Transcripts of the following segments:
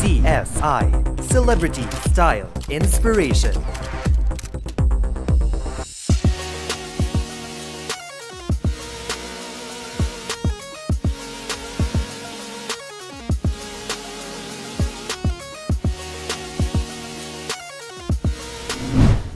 CSI Celebrity Style Inspiration.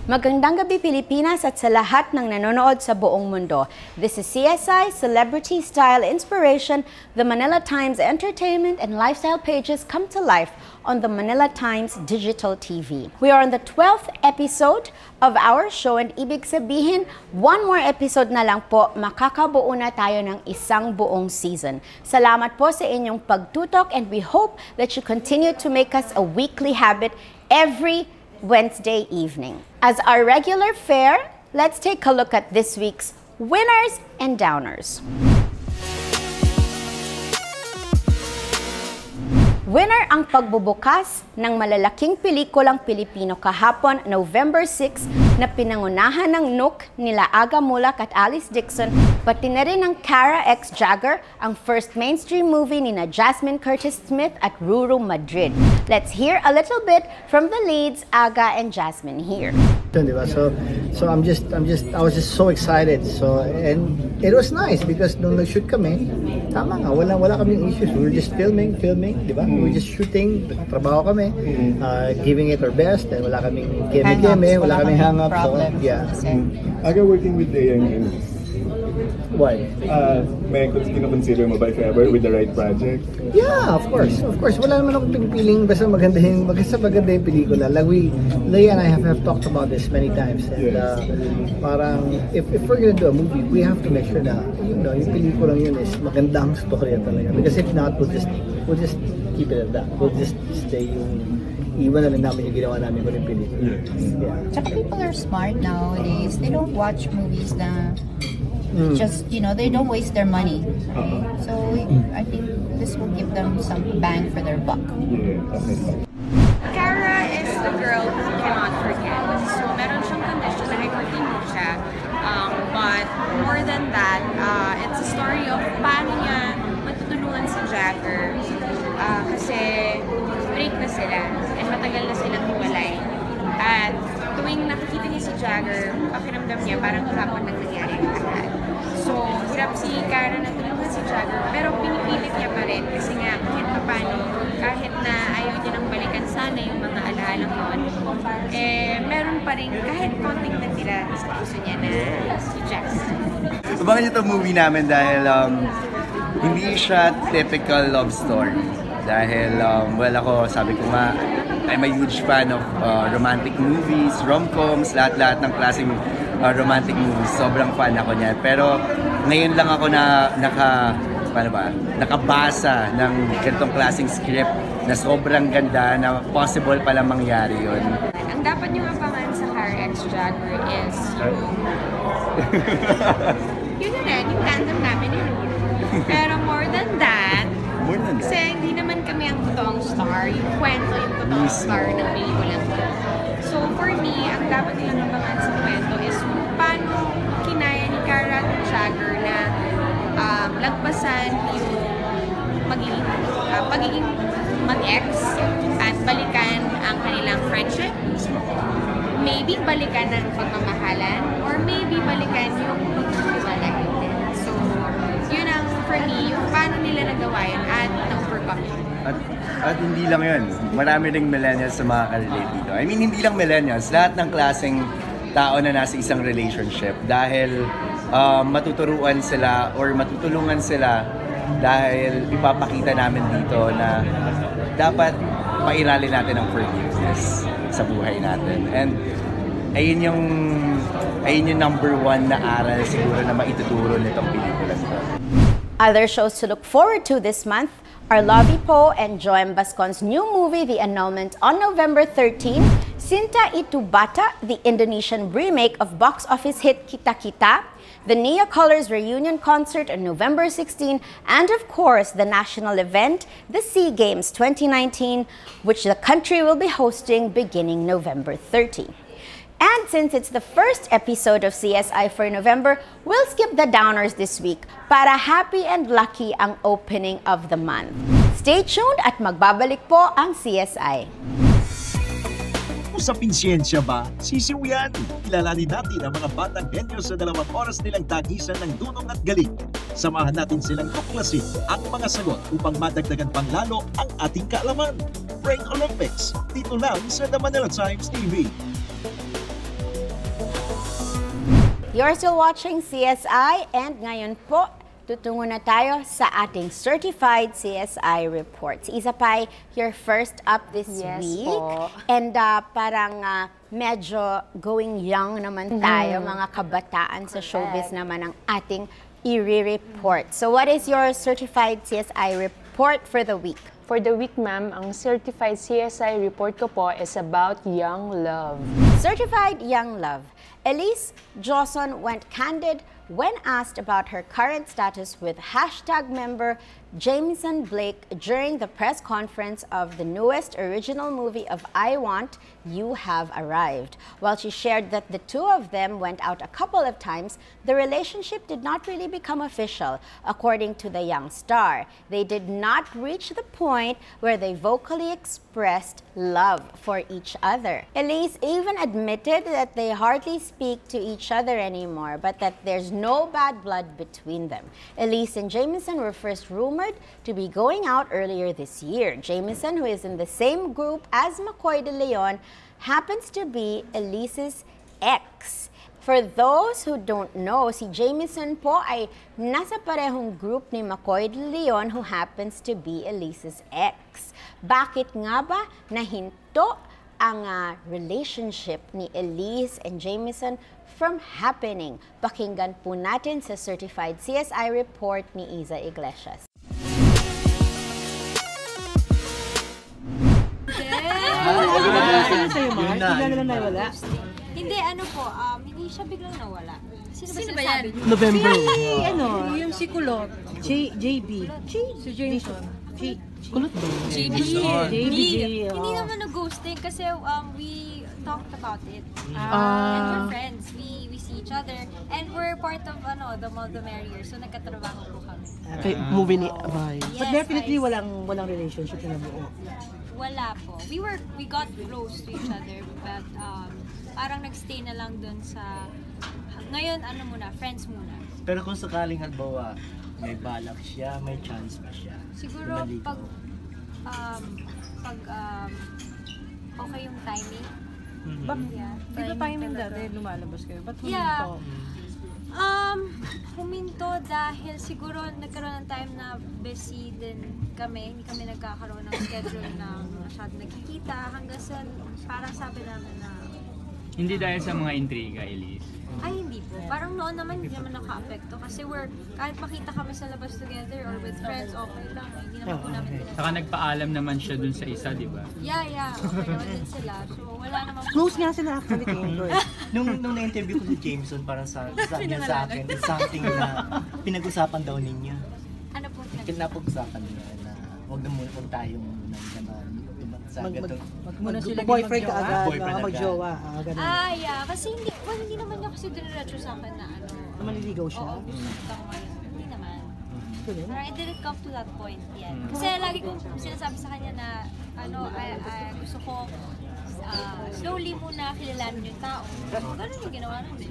Magandang gabi Pilipinas at sa lahat ng nanonood sa buong mundo. This is CSI Celebrity Style Inspiration. The Manila Times entertainment and lifestyle pages come to life on the Manila Times digital TV. We are on the 12th episode of our show and ibig sabihin, one more episode na lang po, makakabuo na tayo ng isang buong season. Salamat po sa inyong pagtutok and we hope that you continue to make us a weekly habit every Wednesday evening. As our regular fare, let's take a look at this week's winners and downers. Winner ang pagbubukas ng malalaking pelikulang Pilipino kahapon, November 6, na pinangunahan ng Nook nila Aga Mulak at Alice Dixon, pati na rin ng Cara X Jagger, ang first mainstream movie ni na Jasmine Curtis Smith at Ruru Madrid. Let's hear a little bit from the leads, Aga and Jasmine here. So I was just so excited. And it was nice because nung nag-shoot kami, tama nga, wala kaming issues. We were just filming, di ba? We were just shooting, trabaho kami, giving it our best, and wala kaming keme-keme, wala kaming hang-up. So, yeah. Aga working with the young Why? May kino-consider mo ba if ever with the right project? Yeah, of course. Of course. Wala naman akong pinipiling basta maganda yung pelikula. Like Leia and I have talked about this many times. And parang, if we're gonna do a movie, we have to make sure na, yung pelikulang yun is magandang storya talaga. Because if not, we'll just keep it at that. We'll just stay yung iwan na lang namin yung ginawa namin ko rin pelikula. Yeah. Tsaka people are smart nowadays. They don't watch movies na just, they don't waste their money. So I think this will give them some bang for their buck. Cara is the girl who cannot forget. So meron siyang condition na hypertension siya. But more than that, it's a story of paano niya matutulungan si Jagger. Kasi break na sila and matagal na silang hiwalay. At tuwing nakikita niya si Jagger, pakiramdam niya parang kahapon nang nangyari ang lahat. So, hirap si Cara na tulungan si Jagger, pero pinipilit niya pa rin kasi nga kahit paano, kahit na ayaw niya nang balikan sana yung mga alalang noon, meron pa rin kahit konting natira sa puso niya na si Jazz. Abangan niyo itong movie namin dahil hindi siya typical love story. Dahil, sabi ko nga, I'm a huge fan of romantic movies, rom-coms, lahat-lahat ng klaseng romantic movies. Sobrang fan ako niyan. Pero ngayon lang ako nakabasa ng ganitong klaseng script na sobrang ganda na possible pala mangyari yun. Ang dapat niyong abangan sa Cara X Jagger is yun na rin, yung tandem namin ni Ruru. Pero more than that, kasi hindi naman kami ang totoong star, yung kwento yung totoong star ng pelikulang ko. So for me, ang dapat nilang abangan sa kwento is paano kinaya ni Cara at Jagger na lagpasan yung pagiging mag-ex at balikan ang kanilang friendship. Maybe balikan ang pagmamahalan or maybe balikan yung pagkakawala. So, yun ang for me, yung paano nila nagawa yun at na-overcome yun. At hindi lang yun. Marami ring millennials sa makaka-relate dito. I mean, hindi lang millennials. Lahat ng klaseng tao na nasa isang relationship. Dahil matuturuan sila or matutulungan sila dahil ipapakita namin dito na dapat pairalin natin ang forgiveness sa buhay natin. And ayun yung number one na aral siguro na maituturo nitong pelikula. Other shows to look forward to this month are Lovie Poe and Joem Bascon's new movie, The Annulment, on November 13, Sinta Itu Bata, the Indonesian remake of box office hit Kita Kita, the Nia Colors reunion concert on November 16, and of course, the national event, the SEA Games 2019, which the country will be hosting beginning November 30. And since it's the first episode of CSI for November, we'll skip the downers this week para happy and lucky ang opening of the month. Stay tuned at magbabalik po ang CSI. Sa pinsiyensya ba? Sisiw yan! Kilalanin natin ang mga batang genyo sa 2 oras nilang tagisan ng dunong at galing. Samahan natin silang tuklasin ang mga sagot upang madagdagan pang lalo ang ating kaalaman. Brain Olympics, dito lang sa The Manila Times TV. You're still watching CSI and ngayon po, tutungo na tayo sa ating Certified CSI Reports. Isa pa, your first up this week. Po. And parang medyo going young naman tayo, mga kabataan sa showbiz naman ang ating i-report. So what is your Certified CSI Report for the week? For the week, ma'am, ang Certified CSI report ko po is about young love. Certified Young Love. Elise Johnson went candid when asked about her current status with hashtag member Jameson Blake during the press conference of the newest original movie of I Want, You Have Arrived. While she shared that the two of them went out a couple of times, the relationship did not really become official, according to the young star. They did not reach the point where they vocally expressed love for each other. Elise even admitted that they hardly speak to each other anymore, but that there's no bad blood between them. Elise and Jameson were first rumored to be going out earlier this year. Jameson, who is in the same group as McCoy de Leon, happens to be Elise's ex. For those who don't know, si Jameson po ay nasa parehong group ni McCoy de Leon, who happens to be Elise's ex. Bakit nga ba nahinto ang relationship ni Elise and Jameson from happening? Pakinggan po natin sa Certified CSI Report ni Iza Iglesias. Hindi, ano po, hindi siya biglang nawala. Sino ba yan? November. Yung si Kulot. JB. Si Jameson. Kulot ba? JB. JB. Hindi naman na-ghosting kasi we talked about it. And we're friends. We see each other. And we're part of the More the Merrier. So nagkatrabaho po kami. Okay, movie ni Abay. Yes, But definitely walang relationship na nabuo. Wala po. We got close to each other, but parang nagstay na lang dun sa, ngayon friends muna. Pero kung sakaling halimbawa, may balak siya, may chance pa siya. Siguro pag okay yung timing. Di ba timing dati lumalabas kayo? Ba't huminto? Huminto dahil siguro nagkaroon ng time na busy din kami. Hindi kami nagkakaroon ng schedule na masyadong nagkikita hanggang sa parang sabi namin na hindi dahil sa mga intriga, Elise? Ay, hindi po. Parang noon naman hindi naman naka-apekto kasi kahit makita kami sa labas together or with friends, okay lang. Hindi naman po namin pinag- Saka nagpaalam naman siya dun sa isa, di ba? Yeah. Okay naman din sila. So, wala naman po. Close nga sila actually kay Nung na-interview ko si Jameson, parang sabi niya sa akin, it's something na pinag-usapan daw ninyo. Ano po? Pinapag-usapan niya na huwag na muna kung tayong naman. Muna sila boyfriend ka agad, mag-jowa. Yeah. Kasi hindi naman niya kasi diniretso sa akin na maliligaw siya? Oo, gusto ko ngayon. Hindi naman. Pero I didn't come to that point yet. Kasi lagi kong sinasabi sa kanya na gusto ko slowly muna kilalanin yung tao. Ganun yung ginawa namin.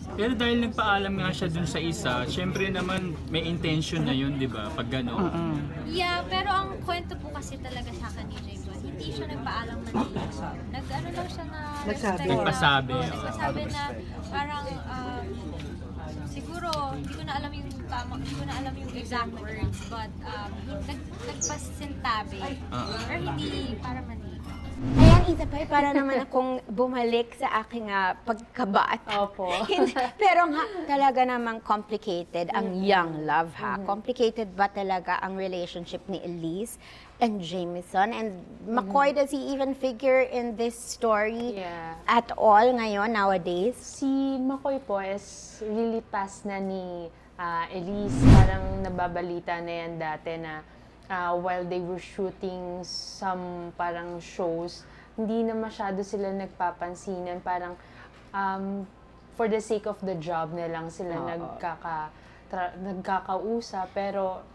Pero dahil nagpaalam nga siya dun sa isa, syempre naman may intention na yun, di ba? Pag gano'n. Yeah, pero ang kwento po kasi talaga sa akin ni James, hindi siya nagpaalam Manila. Lang siya na Nagpasabi. Nagpasabi na parang siguro hindi ko na alam yung hindi ko na alam yung exact words, but nagpasintabi. Or hindi para Manila. Ayan, Isa pa, para naman akong bumalik sa aking pagkabata. Opo. Pero nga, talaga namang complicated ang young love, ha? Complicated ba talaga ang relationship ni Elise and Jameson? And McCoy, does he even figure in this story at all ngayon, nowadays? Si McCoy po is really past na ni Elise. Parang nababalita na yan dati na while they were shooting some parang shows, hindi na masyado sila nagpapansinan. Parang for the sake of the job na lang sila nagkakausap. Pero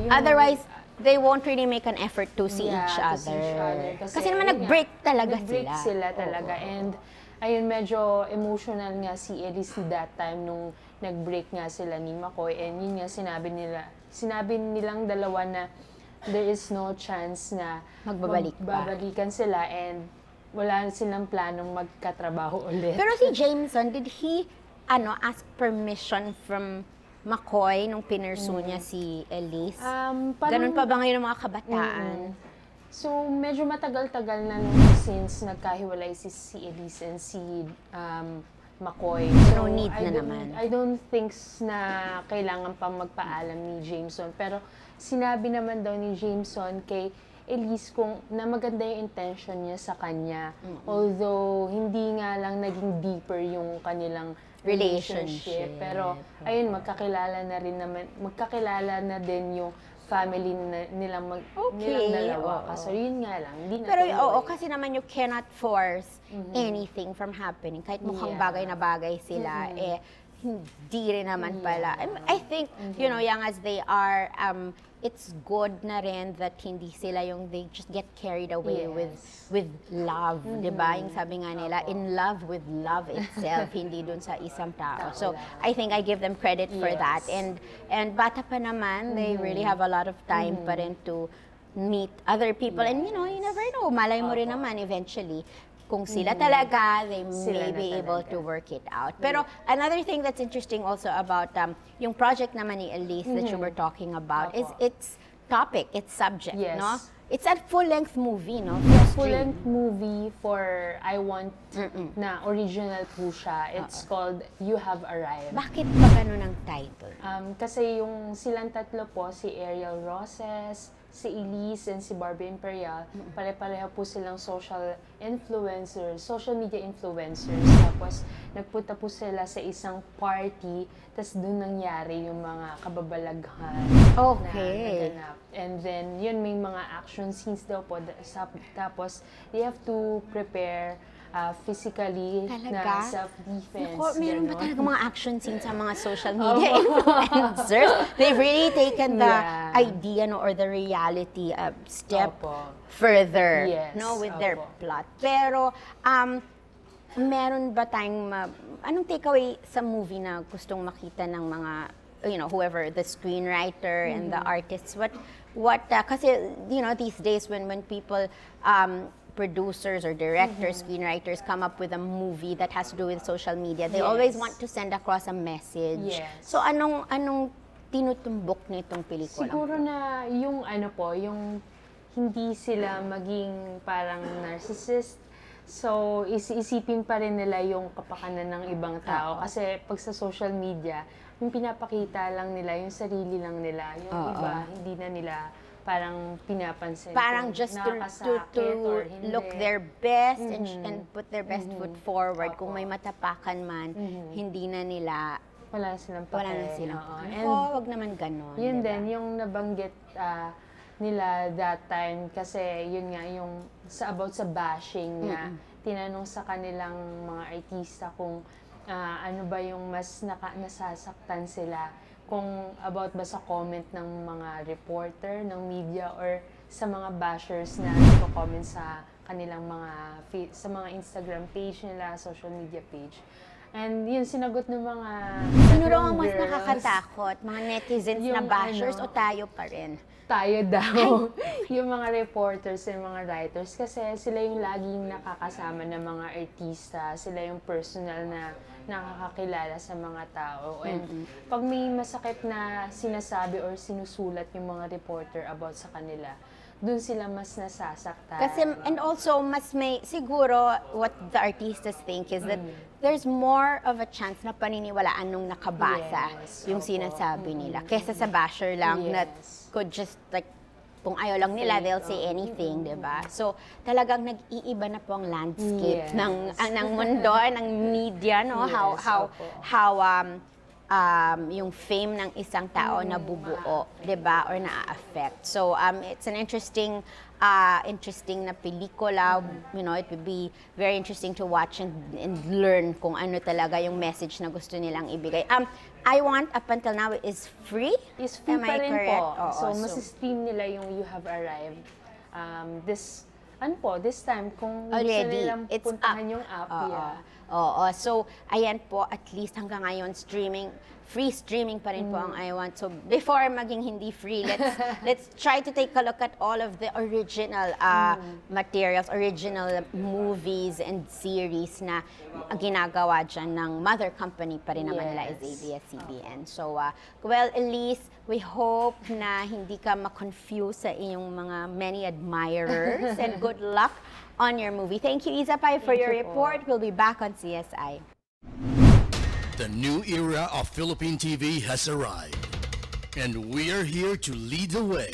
Otherwise, they won't really make an effort to see each other. Kasi naman nag-break talaga sila talaga. And ayun, medyo emotional nga si Elise that time nung nag-break nga sila ni McCoy. And yun nga sinabi nilang dalawa na there is no chance na magbabalikan sila and wala silang planong magkatrabaho ulit. Pero si Jameson, did he ask permission from McCoy nung pinursu niya si Elise? Ganun pa ba ngayon ang mga kabataan? So, medyo matagal-tagal na since nagkahiwalay si Elise and si McCoy. So, no need na naman. I don't think na kailangan pa magpaalam ni Jameson. Pero sinabi naman daw ni Jameson kay Elise kung na maganda yung intention niya sa kanya. Although, hindi nga lang naging deeper yung kanilang relationship. Pero, ayun, magkakilala na din yung family nilang dalawa. Kaso yun nga lang, hindi na. Pero kasi naman you cannot force anything from happening. Kahit mukhang bagay na bagay sila, hindi rin naman pala. I think, young as they are, it's good na rin that hindi sila they just get carried away with love, di ba? Yung sabi nga nila, in love with love itself, hindi dun sa isang tao. So, I think I give them credit for that. And bata pa naman, they really have a lot of time pa rin to meet other people. And you never know, malay mo rin naman eventually. Kung sila talaga, they may be able to work it out. Pero another thing that's interesting also about yung project naman ni Elise that you were talking about is its topic, its subject, no? It's a full-length movie, no? Full-length movie for I Want na original po siya. It's called You Have Arrived. Bakit ba ganun ang title? Kasi yung silang tatlo po, si Ariel Roses, si Elise and si Barbie Imperial, pare-pareho po silang social media influencers. Tapos, nagpunta po sila sa isang party, tapos doon nangyari yung mga kababalaghan na naganap. And then, yun, may mga action scenes daw po. Tapos, they have to prepare physically na self-defense. Meron ba talaga mga action scenes sa mga social media influencers? They've really taken the idea or the reality a step further with their plot. Pero, meron ba tayong, anong takeaway sa movie na gustong makita ng mga, whoever, the screenwriter and the artists? Kasi, these days when people, producers or directors, screenwriters come up with a movie that has to do with social media, they always want to send across a message. So anong tinutumbok nitong pelikula? Siguro na yung yung hindi sila maging parang narcissist. So isipin pa rin nila yung kapakanan ng ibang tao kasi pag sa social media, yung pinapakita lang nila, yung sarili lang nila, yung iba hindi na nila parang pinapansin. Parang just to look their best and put their best foot forward. Kung may matapakan man, hindi na nila wala silang wag naman ganon. Yun din, yung nabanggit nila that time, kasi yun nga, yung about sa bashing na tinanong sa kanilang mga artista kung ano ba yung mas nasasaktan sila, kung about ba sa comment ng mga reporter, ng media, or sa mga bashers na nagko-comment sa kanilang sa mga Instagram page nila, social media page. And yun, sinagot ng mga Sino raw ang mas nakakatakot? Mga netizens na bashers o tayo pa rin? Tayo daw. Yung mga reporters and mga writers, kasi sila yung laging nakakasama ng mga artista, sila yung personal na nakakakilala sa mga tao. And pag may masakit na sinasabi or sinusulat yung mga reporter about sa kanila, dun sila mas nasasaktan. Kasi, and also, mas may, siguro, what the artistas think is that there's more of a chance na paniniwalaan nung nakabasa yung sinasabi nila. Kesa sa basher lang that could just like, kung ayaw lang nila, they'll say anything, di ba? So, talagang nag-iiba na po ang landscape ng mundo, ng media, no? How yung fame ng isang tao nabubuo, di ba? Or na-affect. So, it's an interesting interesting na pelikula. You know, it would be very interesting to watch and learn kung ano talaga yung message na gusto nilang ibigay. I Want up until now is free? Is free Am pa I rin correct? po. Oo, So, masi-stream nila yung You Have Arrived. This time, kung gusto already, nilang it's puntahan up. yung app, Oo. So, ayan po, at least hanggang ngayon, free streaming pa rin po ang I Want. So, before maging hindi free, let's try to take a look at all of the original materials, original movies and series na ginagawa dyan ng mother company pa rin naman nila is ABS-CBN. So, well, Elise, we hope na hindi ka ma-confuse sa iyong mga many admirers and good luck on your movie. Thank you, Isa Pai, for your report. We'll be back on CSI. The new era of Philippine TV has arrived, and we are here to lead the way.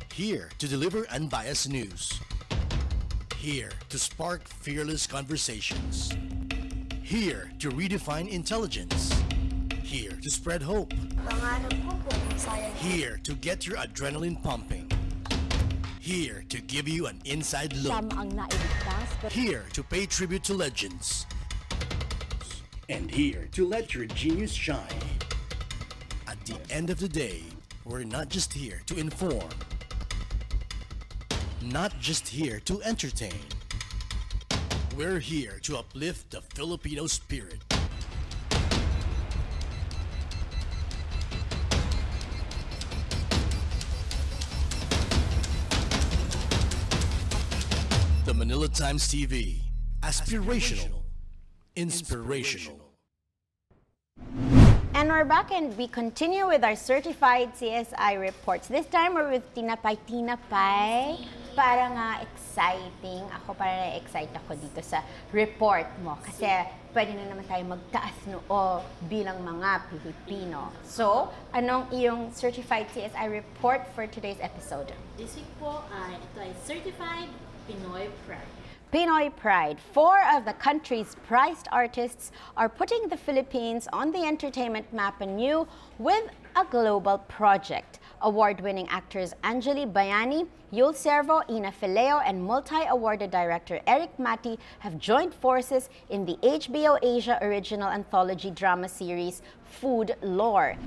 Here to deliver unbiased news. Here to spark fearless conversations. Here to redefine intelligence. Here to spread hope. Here to get your adrenaline pumping. Here to give you an inside look. Here to pay tribute to legends. And here to let your genius shine. At the end of the day, we're not just here to inform. Not just here to entertain. We're here to uplift the Filipino spirit. The Manila Times TV. Aspirational. Inspirational. And we're back and we continue with our certified CSI reports. This time we're with Tinapay. Parang exciting. Ako parang na-excite ako dito sa report mo. Kasi pwede na naman tayo magtaas noo bilang mga Pilipino. So, anong iyong certified CSI report for today's episode? This week po, ito ay certified Pinoy Pride. Pinoy Pride. 4 of the country's prized artists are putting the Philippines on the entertainment map anew with a global project. Award-winning actors Anjali Bayani, Yul Servo, Ina Fileo, and multi-awarded director Eric Mati have joined forces in the HBO Asia original anthology drama series Food Lore.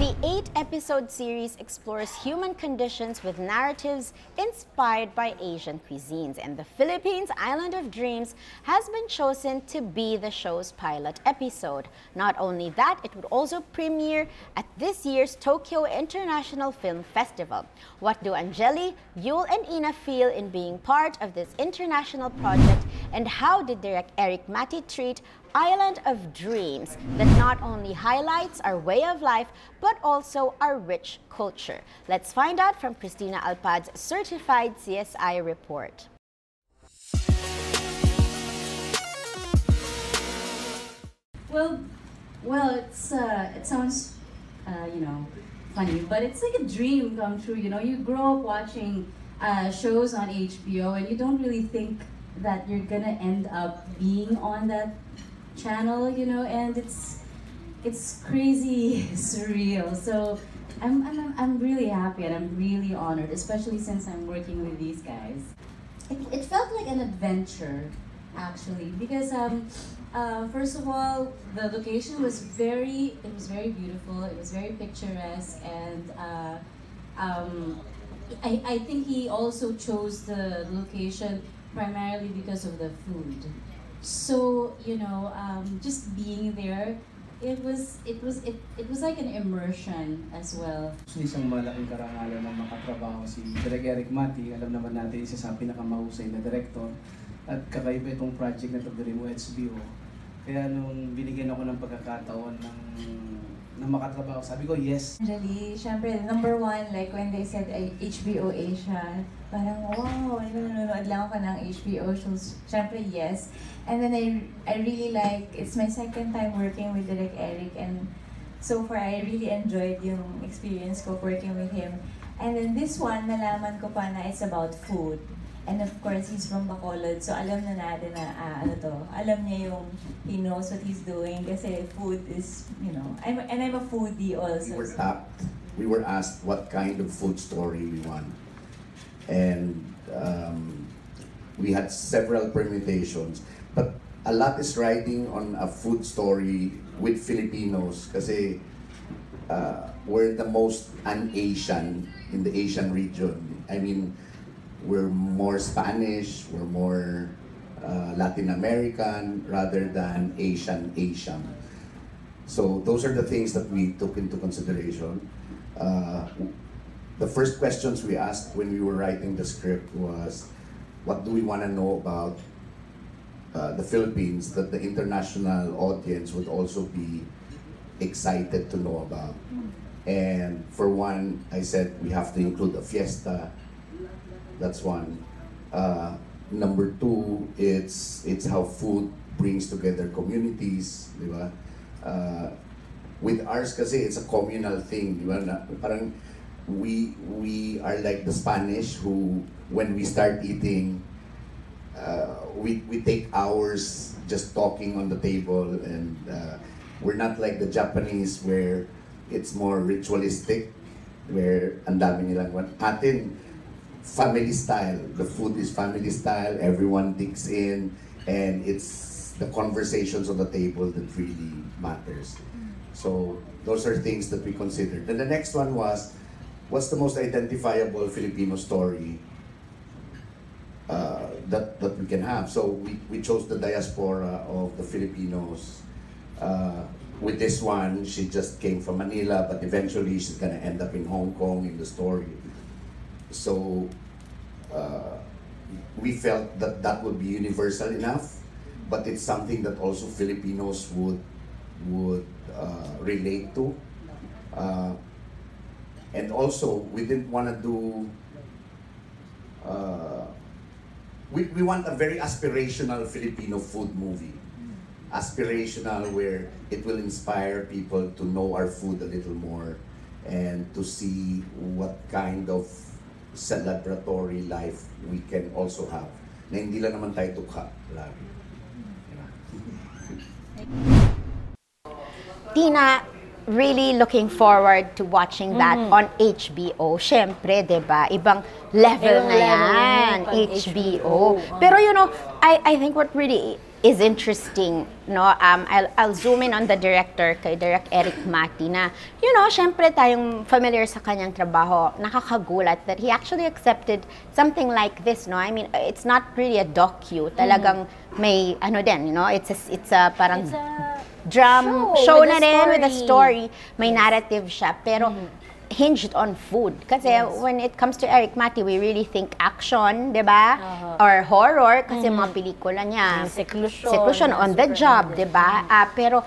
The 8-episode series explores human conditions with narratives inspired by Asian cuisines, and the Philippines' Island of Dreams has been chosen to be the show's pilot episode. Not only that, it would also premiere at this year's Tokyo International Film Festival. What do Anjali, Yul, and Ina feel in being part of this international project, and how did Director Eric Mati treat Island of Dreams that not only highlights our way of life but also our rich culture? Let's find out from Christina Alpad's certified CSI report. Well, it sounds, funny, but it's like a dream come true. You know, you grow up watching shows on HBO, and you don't really think that you're gonna end up being on that channel, and it's crazy surreal. So I'm really happy and I'm really honored, especially since I'm working with these guys. It felt like an adventure, actually, because first of all, the location was very beautiful. It was very picturesque, and I think he also chose the location primarily because of the food. So, just being there, it was like an immersion as well. Isang malaking karangalan ng makatrabaho si Direk Eric Mati. Alam naman natin isa sa pinakamahusay na director at kakaiba itong project na ito mo HBO. Kaya nung binigyan ako ng pagkakataon ng makatrabaho, sabi ko yes. Actually, syempre, number one, like when they said HBO Asia, parang wow, nanonood lang ako ng HBO shows. Syempre, yes. And then I really like, it's my second time working with Direk Eric, and so far I really enjoyed yung experience ko working with him. And then this one, nalaman ko pa na it's about food. And of course, he's from Bacolod, so alam na natin na, alam niya yung, he knows what he's doing kasi food is, I'm a foodie also. We were asked what kind of food story we want. And we had several permutations. But a lot is riding on a food story with Filipinos kasi we're the most un-Asian in the Asian region. I mean, we're more Spanish, we're more Latin American rather than Asian. So those are the things that we took into consideration. The first questions we asked when we were writing the script was, what do we want to know about the Philippines that the international audience would also be excited to know about? And for one, I said we have to include a fiesta. That's one. Number two, it's how food brings together communities, di ba? With ours kasi it's a communal thing, di ba? Parang we are like the Spanish who, when we start eating, we take hours just talking on the table, and we're not like the Japanese where it's more ritualistic, where ang dami nilang atin family style. The food is family style, everyone digs in, and it's the conversations on the table that really matters. So those are things that we considered. And the next one was, what's the most identifiable Filipino story that we can have? So we chose the diaspora of the Filipinos. With this one, she just came from Manila, but eventually she's gonna end up in Hong Kong in the story. So we felt that that would be universal enough, but it's something that also Filipinos would relate to. And also, we didn't want to do. We want a very aspirational Filipino food movie. Aspirational, where it will inspire people to know our food a little more and to see what kind of celebratory life we can also have. Na hindi lang naman tayo tukha lagi. Tina, really looking forward to watching that on HBO. Syempre, diba? Ibang level na yan, HBO. Pero you know, I think what really is interesting, no? I'll zoom in on the director, kay Direk Eric Mati, na, you know, syempre tayong familiar sa kanyang trabaho, nakakagulat that he actually accepted something like this, no? I mean, it's not really a docu, talagang may, ano din, you know, it's a parang drum show na din with a story, may narrative siya, pero hinged on food. Kasi when it comes to Eric Mati, we really think action, di ba? Or horror, kasi mga pelikula niya. Seclusion on the job, di ba? Pero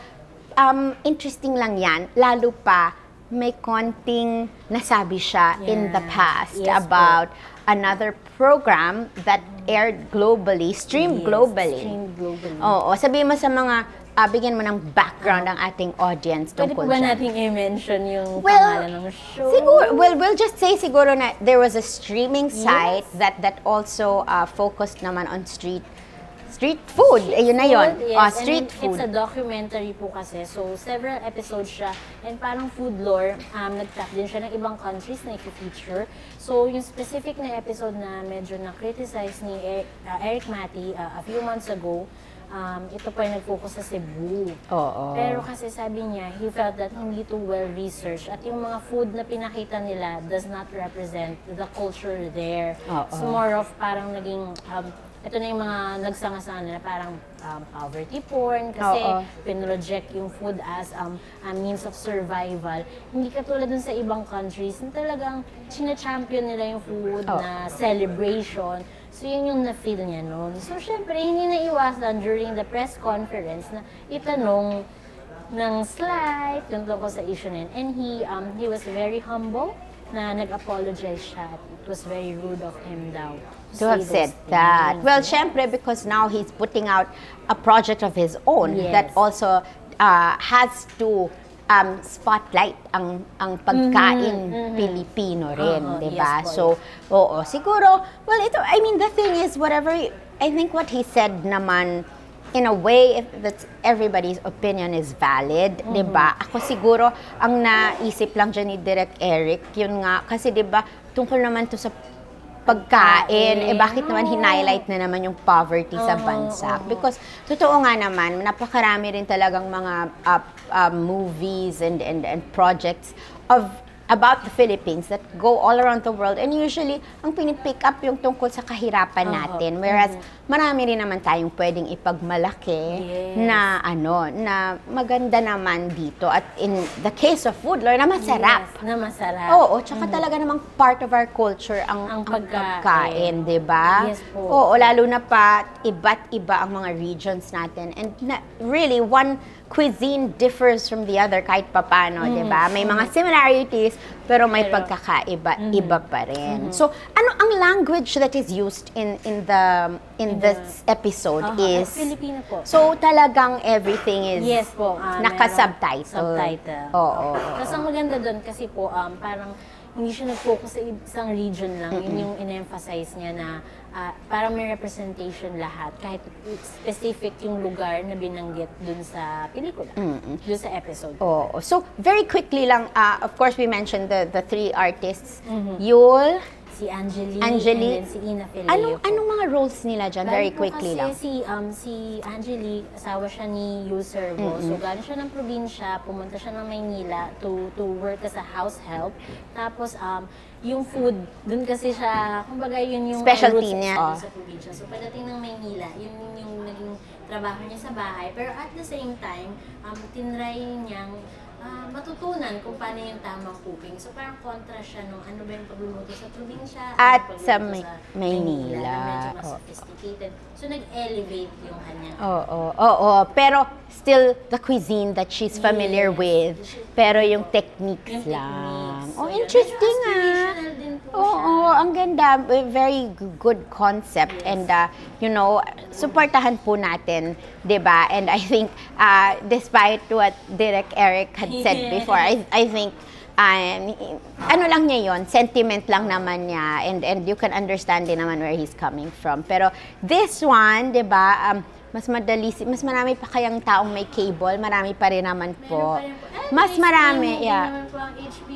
interesting lang yan, lalo pa may konting nasabi siya in the past about another program that aired globally, streamed globally. Oo, sabihin mo sa mga bigyan mo ng background ang ating audience tungkol Pwede po ba natin i-mention yung pangalan ng show? Siguro, we'll just say siguro na there was a streaming site that also focused naman on street food. Ayun na yun. Yes. Street food. It's a documentary po kasi. So, several episodes siya. And parang food lore, nag-tap din siya ng ibang countries na i-feature. So, yung specific na episode na medyo na-criticize ni Eric Mati a few months ago, ito po ay nag-focus sa Cebu. Pero kasi sabi niya, he felt that hindi too well-researched at yung mga food na pinakita nila does not represent the culture there. So more of parang naging, ito na yung mga nagsanga-sanga nila, parang poverty porn kasi pinroject yung food as a means of survival. Hindi katulad dun sa ibang countries na talagang china-champion nila yung food na celebration. So, yun yung na-feel niya noon. So, syempre, hindi na iwasan during the press conference na itanong ng slight yung tungkol sa issue na yun. And he was very humble na nag-apologize siya. It was very rude of him daw. To have said that. Well, syempre, because now he's putting out a project of his own that also has to spotlight ang pagkain Pilipino rin, di ba? So, siguro, well, ito, I mean, the thing is, whatever, I think what he said naman, in a way, if that's everybody's opinion is valid, di ba? Ako siguro, ang naisip lang dyan ni Direk Eric, yun nga, kasi di ba, tungkol naman to sa pagkain. Bakit naman hinighlight na naman yung poverty sa bansa? Because, totoo nga naman, napakarami rin talagang mga movies and projects about the Philippines that go all around the world, and usually ang pinipick up yung tungkol sa kahirapan natin, whereas marami rin naman tayong pwedeng ipagmalaki na na maganda naman dito, at in the case of food, Lord, na masarap. Na masarap. Oo, tsaka talaga namang part of our culture ang pagkain, di ba? Yes po. Oo, lalo na pa iba't iba ang mga regions natin, and really one cuisine differs from the other kahit papano, di ba? May mga similarities, pero may pagkakaiba pa rin. So, ano ang language that is used in this episode is Filipino po. So, talagang everything is naka-subtitle. Subtitle. Oo. Tapos ang maganda doon kasi po, parang hindi siya nag-focus sa isang region lang. Yun yung in-emphasize niya na parang may representation lahat. Kahit specific yung lugar na binanggit dun sa pelikula. Dun sa episode. Oh, so, very quickly lang, of course, we mentioned the three artists. Yul, si Angeli, and then si Ina Fileo. Anong mga roles nila dyan? Very quickly lang. Kasi si Angeli, asawa siya ni Yul Servo. So, galing siya ng probinsya, pumunta siya ng Maynila to work as a house help. Tapos, yung food, dun kasi siya, kumbaga yun yung specialty niya sa probinsya. So, pagdating ng Maynila, yun yung naging trabaho niya sa bahay. Pero at the same time, tinry niyang matutunan kung paano yung tamang cooking. So, parang kontra siya nung ano ba yung pagluluto sa probinsya at sa Maynila. Maynila. Na medyo mas sophisticated. So, nag-elevate yung kanya. Oo. Pero, still, the cuisine that she's familiar with. Pero yung techniques lang. Oh, interesting Oo, ang ganda. Very good concept. And, supportahan po natin, diba? And I think, despite what Direk Eric had said before, I think, ano lang niya yun, sentiment lang naman niya, and you can understand din naman where he's coming from. Pero this one, diba, mas marami pa kayang taong may cable, marami pa rin naman po. Mas marami,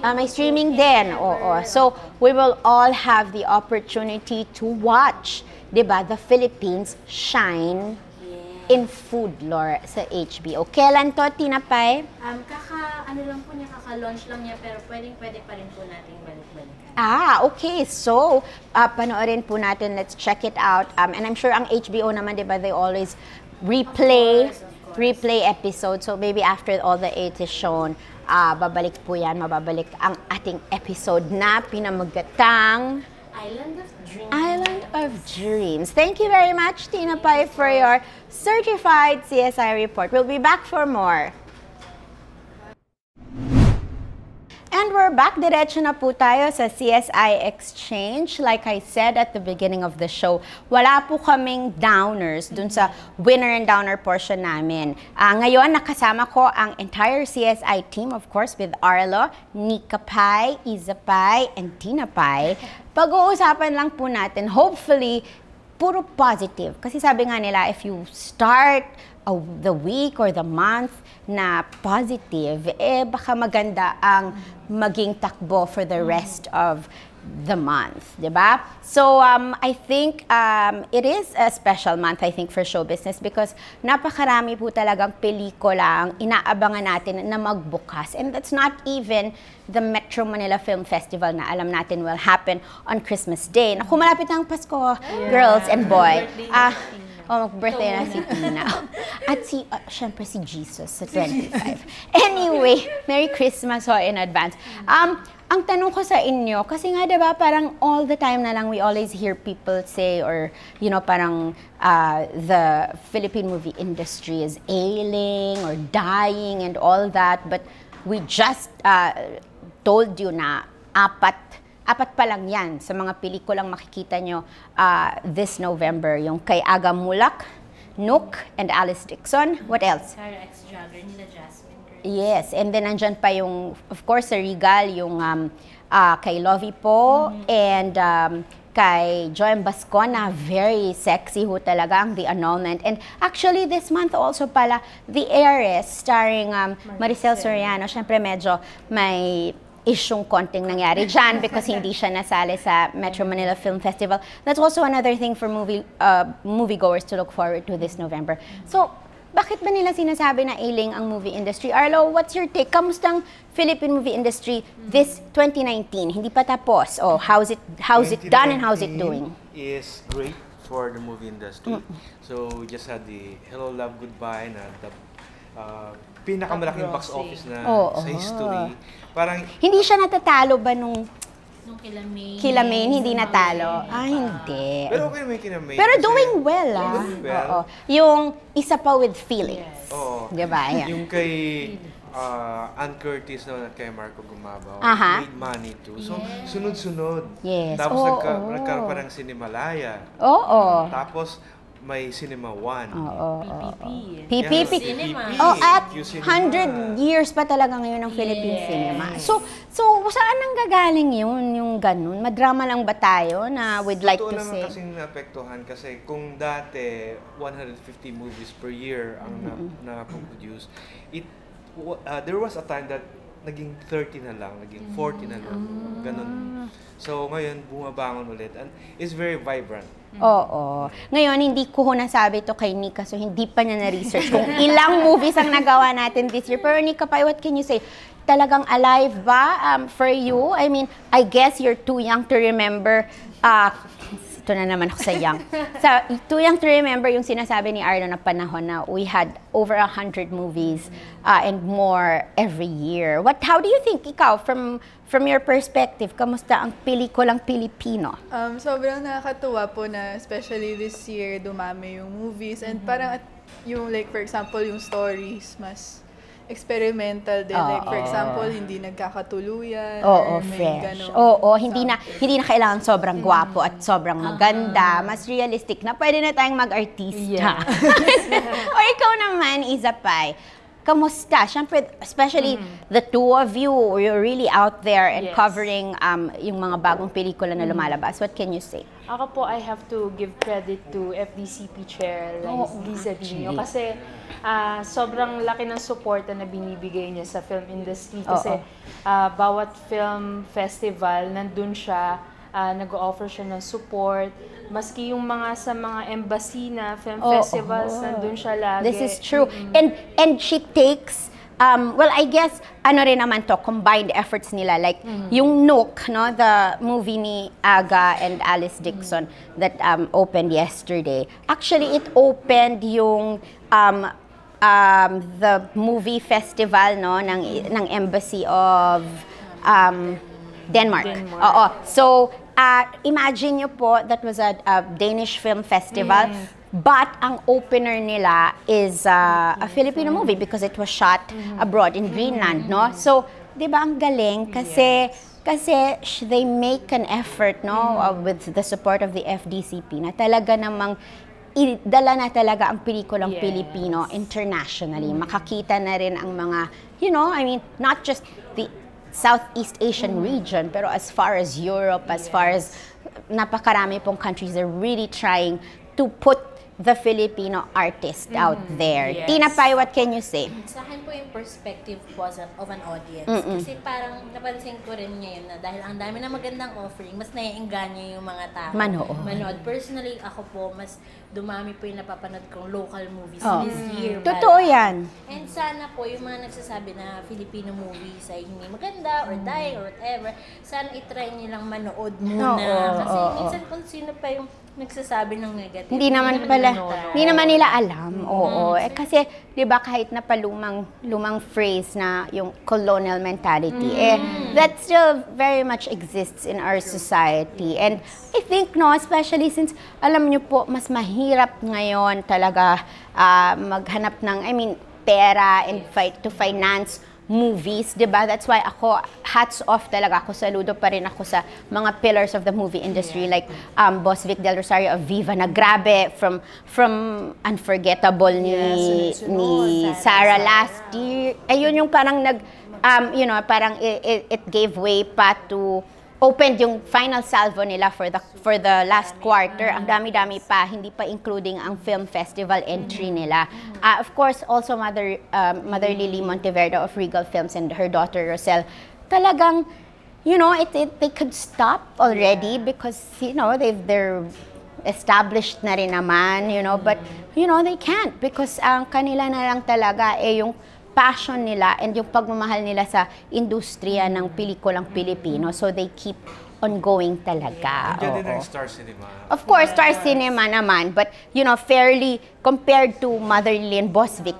may streaming din, So, we will all have the opportunity to watch, diba, the Philippines shine in food lore sa HBO. Kailan to, Tinapay? Kaka-launch lang niya, pero pwede pa rin po natin balik-balik. Okay. So, panoorin po natin. Let's check it out. And I'm sure ang HBO naman, diba, they always replay episodes. So, maybe after all the 8 is shown, mababalik ang ating episode na pinamagatang Island of Dreams. Thank you very much, Tinapay, for your certified CSI report. We'll be back for more. And we're back. Diretso na po tayo sa CSI Exchange. Like I said at the beginning of the show, wala po kaming downers dun sa winner and downer portion namin. Ngayon, nakasama ko ang entire CSI team, of course, with Arlo, Nika Pai, Iza Pai, and Tina Pai. Pag-uusapan lang po natin, hopefully, puro positive. Kasi sabi nga nila, if you start the week or the month na positive, baka maganda ang maging takbo for the rest of the month, diba? So, I think it is a special month, I think, for show business because napakarami po talagang pelikula ang inaabangan natin na magbukas. And that's not even the Metro Manila Film Festival na alam natin will happen on Christmas Day. Naku, malapit na ang Pasko, girls and boy. Mag-birthday na si Tina. At syempre si Jesus sa 25. Anyway, Merry Christmas in advance. Ang tanong ko sa inyo, kasi nga diba parang all the time na lang we always hear people say or, parang the Philippine movie industry is ailing or dying and all that. But we just told you na apat pa lang yan sa mga pelikulang makikita nyo this November. Yung kay Aga Mulak, Nook, and Alice Dixon. What else? Cara ex-jogger nila Jasmine. Yes, and then nandyan pa yung, of course, sa Regal, yung kay Lovie po, and kay Joy Bascona, very sexy ho talaga ang The Annulment. And actually, this month also pala, The Heiress, starring Maricel Soriano. Siyempre, medyo may isyung konting nangyari dyan because hindi siya nasali sa Metro Manila Film Festival. That's also another thing for moviegoers to look forward to this November. So, bakit ba nila sinasabi na ailing ang movie industry? Arlo, what's your take? Kamustang Philippine movie industry this 2019? Hindi pa tapos. Oh, how's it done and how's it doing? Is great for the movie industry. So, we just had the Hello, Love, Goodbye na the pinakamalaking box office na sa history. Parang hindi siya natatalo ba nung Kilamain, hindi natalo. Hindi. pero okay naman yung Kilamain. Pero doing well, Doing well. Oo. Yung isa pa with feelings. Oo. Diba? Yan. Yung kay Ann Curtis na kay Marco Gumabaw, made money too. So, sunod-sunod. Yes. Tapos nagkaroon pa ng Cinemalaya. Oo. Tapos, may Cinema One. PPP. Oh, at 100 years pa talaga ngayon ng Philippine cinema. So saan nang gagaling yun, yung ganun? Madrama lang ba tayo na we'd like to say? Totoo naman kasing naapektuhan kasi kung dati 150 movies per year ang na-produce, there was a time that naging 30 na lang, naging 40 na lang, ganun. So ngayon, bumabangon ulit and it's very vibrant. Oo. Ngayon, hindi ko nasabi to kay Nika, so hindi pa niya na-research kung ilang movies ang nagawa natin this year. Pero Nika, what can you say? Talagang alive ba for you? I mean, I guess you're too young to remember. Ito na naman ako sa young. Too young to remember yung sinasabi ni Arlo na panahon na we had over 100 movies and more every year. How do you think, ikaw, from your perspective, kamusta ang pelikulang Pilipino? Sobrang nakakatuwa po na especially this year dumami yung movies and parang yung like for example yung stories mas experimental din. Like for example, hindi nagkakatuluyan. Oo, fresh. Oo, hindi na kailangan sobrang gwapo at sobrang maganda. Mas realistic na pwede na tayong mag-artista. Or ikaw naman, Izapay, kamusta? Siyempre, especially the two of you, you're really out there and covering yung mga bagong pelikula na lumalabas. What can you say? Ako po, I have to give credit to FDCP Chair Liza Dino kasi sobrang laki ng suporta na binibigay niya sa film industry kasi bawat film festival, nandun siya, nag-offer siya ng support. Maski yung sa mga embassy na film festivals, nandun siya lagi. This is true. And she takes, well, I guess, rin naman to, combined efforts nila. Like, yung Nook, no, the movie ni Aga and Alice Dixon that opened yesterday. Actually, it opened yung the movie festival, no, ng Embassy of Denmark. Oo. So, imagine nyo po, that was a Danish film festival. But ang opener nila is a Filipino movie because it was shot abroad in Greenland, no? So, 'di ba ang galing kasi they make an effort, no, with the support of the FDCP na talaga namang dala na talaga ang pelikulang Pilipino internationally. Makakita na rin ang mga, you know, I mean, not just the Southeast Asian region, pero as far as Europe, as far as napakarami pong countries, they're really trying to put the Filipino artist out there. Tina Pai, what can you say? Sa akin po yung perspective po of an audience. Kasi parang napansin ko rin ngayon na dahil ang dami na magandang offering, mas naiengganyo yung mga tao. Manood. Personally, ako po, mas dumami po yung napapanood kong local movies this year. Totoo yan. And sana po, yung mga nagsasabi na Filipino movies ay hindi maganda or dying or whatever, sana itry nilang manood muna. Kasi minsan kung sino pa yung nagsasabi ng negative. Hindi naman nila alam. Oo. Kasi, di ba, kahit na lumang phrase na yung colonial mentality, that still very much exists in our society. And I think, no, especially since, alam nyo po, mas mahirap ngayon talaga maghanap ng, pera and to finance movies, diba? That's why ako, hats off talaga ako, saludo pa rin ako sa mga pillars of the movie industry like Boss Vic Del Rosario of Viva na grabe from Unforgettable ni Sarah last year. Ayun yung parang parang it gave way pa to opened yung final salvo nila for the last quarter. Ang dami-dami pa, hindi pa including ang film festival entry nila. Of course, also Mother Lily Monteverde of Regal Films and her daughter Rosel. Talagang they could stop already because, they're established na rin naman, but, they can't because ang kanila na lang talaga yung passion nila and yung pagmamahal nila sa industriya ng pelikulang Pilipino. So they keep ongoing talaga. Diyan din ang Star Cinema. Of course, Star Cinema naman, but fairly compared to Motherly and Boss Vic,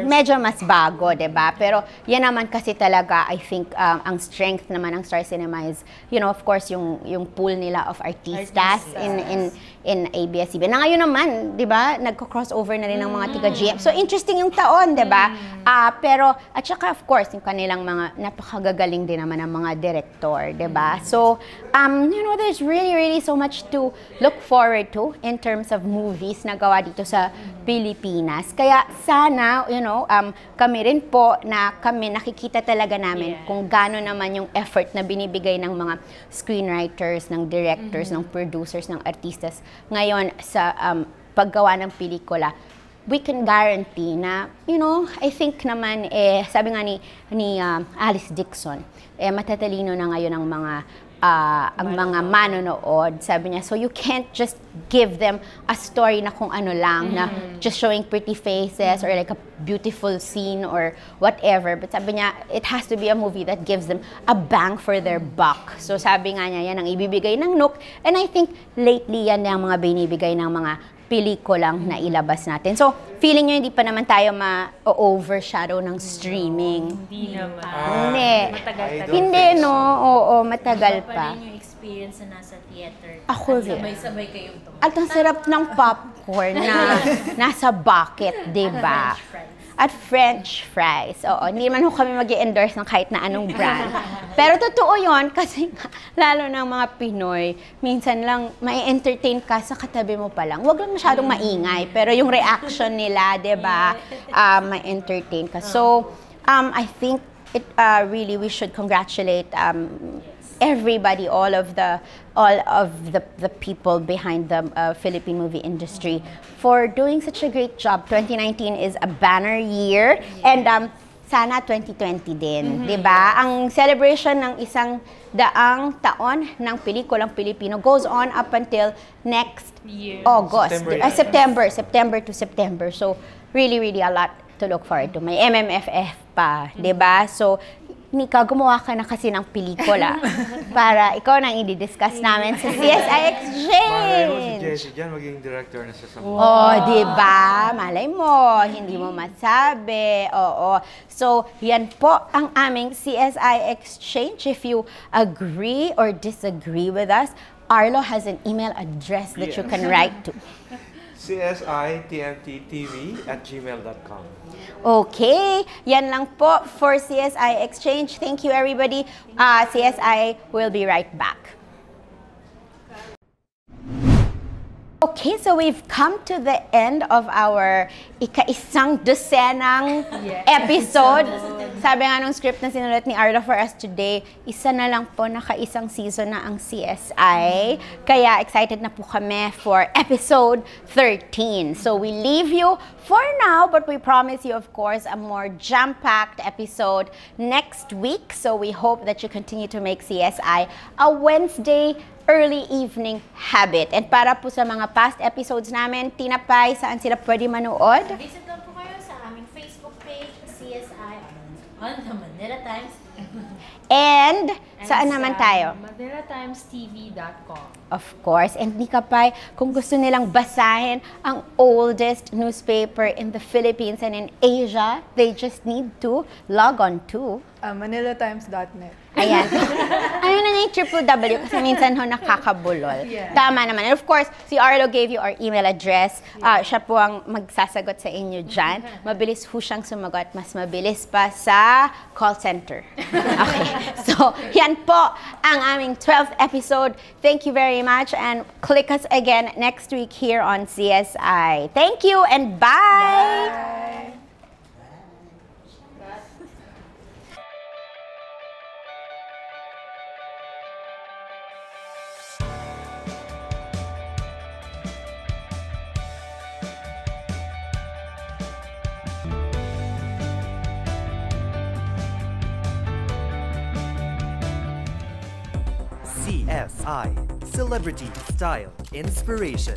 medyo mas bago, 'di ba? Pero yan naman kasi talaga, I think ang strength naman ng Star Cinema is, of course, yung pool nila of artistas in ABS-CBN. Na ngayon naman, 'di ba? Nagko-crossover na rin ng mga tiga-GM. So interesting yung taon, 'di ba? Pero at saka of course, yung kanilang mga napakagagaling din naman ng mga director, 'di ba? So there's really so much to look forward to in terms of movies na gawa dito sa Pilipinas. Kaya sana, kami rin po kami nakikita talaga namin kung gaano naman yung effort na binibigay ng mga screenwriters, ng directors, ng producers, ng artistas ngayon sa paggawa ng pelikula. We can guarantee na, I think naman, sabi nga ni Alice Dixon, matatalino na ngayon ang mga manonood. Sabi niya, so you can't just give them a story na kung ano lang, na just showing pretty faces or like a beautiful scene or whatever. But sabi niya, it has to be a movie that gives them a bang for their buck. So sabi nga niya, yan ang ibibigay ng Nook. And I think lately yan ang mga binibigay ng mga pelikulang na ilabas natin. So, feeling nyo hindi pa naman tayo ma-overshadow ng streaming? Hindi naman. Matagal-tagal. Hindi, no? Oo, matagal pa. Pa rin yung experience na nasa theater. Ako rin. Sabay-sabay kayong tumawa. At ang sarap ng popcorn na nasa bucket, diba? At French fries. Oo, hindi naman kami mag-endorse ng kahit na anong brand. Pero totoo yon kasi lalo ng mga Pinoy, minsan lang mai-entertain ka sa katabi mo pa lang. Huwag lang masyadong maingay, pero yung reaction nila, diba, mai-entertain ka. So, I think really we should congratulate everybody, all of the people behind the Philippine movie industry for doing such a great job. 2019 is a banner year, and sana 2020 din, 'di ba? Ang celebration ng isang daang taon ng pelikulang Pilipino goes on up until next August, September to September. So really a lot to look forward to. May MMFF pa, 'di ba? So Nika, gumawa ka na kasi ng pelikula para ikaw nang i-discuss namin sa CSI Exchange. Malay mo si Jessie dyan, magiging director na siya sa movie. Oh, diba? Malay mo, hindi mo masabi. Oo. So, yan po ang aming CSI Exchange. If you agree or disagree with us, Arlo has an email address that you can write to. csitmttv@gmail.com. Okay, yan lang po for CSI Exchange. Thank you, everybody. CSI will be right back. Okay, so we've come to the end of our ika-isang dosenang episode. Sabi nga nung script na sinulat ni Arlo for us today, isa na lang po, naka-isang season na ang CSI. Kaya excited na po kami for episode 13. So we leave you for now, but we promise you, of course, a more jam-packed episode next week. So we hope that you continue to make CSI a Wednesday early evening habit. And para po sa mga past episodes namin, Tinapay, saan sila pwede manood? Visit lang po kayo sa aming Facebook page, CSI on the Manila Times. And saan naman tayo? ManilaTimesTV.com. Of course. And Nikapay, kung gusto nilang basahin ang oldest newspaper in the Philippines and in Asia, they just need to log on to manilatimes.net. Ayan. Ayun na yung www kasi minsan ho nakakabulol. Yeah. Tama naman. And of course, si Arlo gave you our email address. Siya po ang magsasagot sa inyo dyan. Mabilis ho siyang sumagot. Mas mabilis pa sa call center. Okay. So, yan po ang aming 12th episode. Thank you very much and click us again next week here on CSI. Thank you and bye! Bye. CSI, Celebrity Style Inspiration.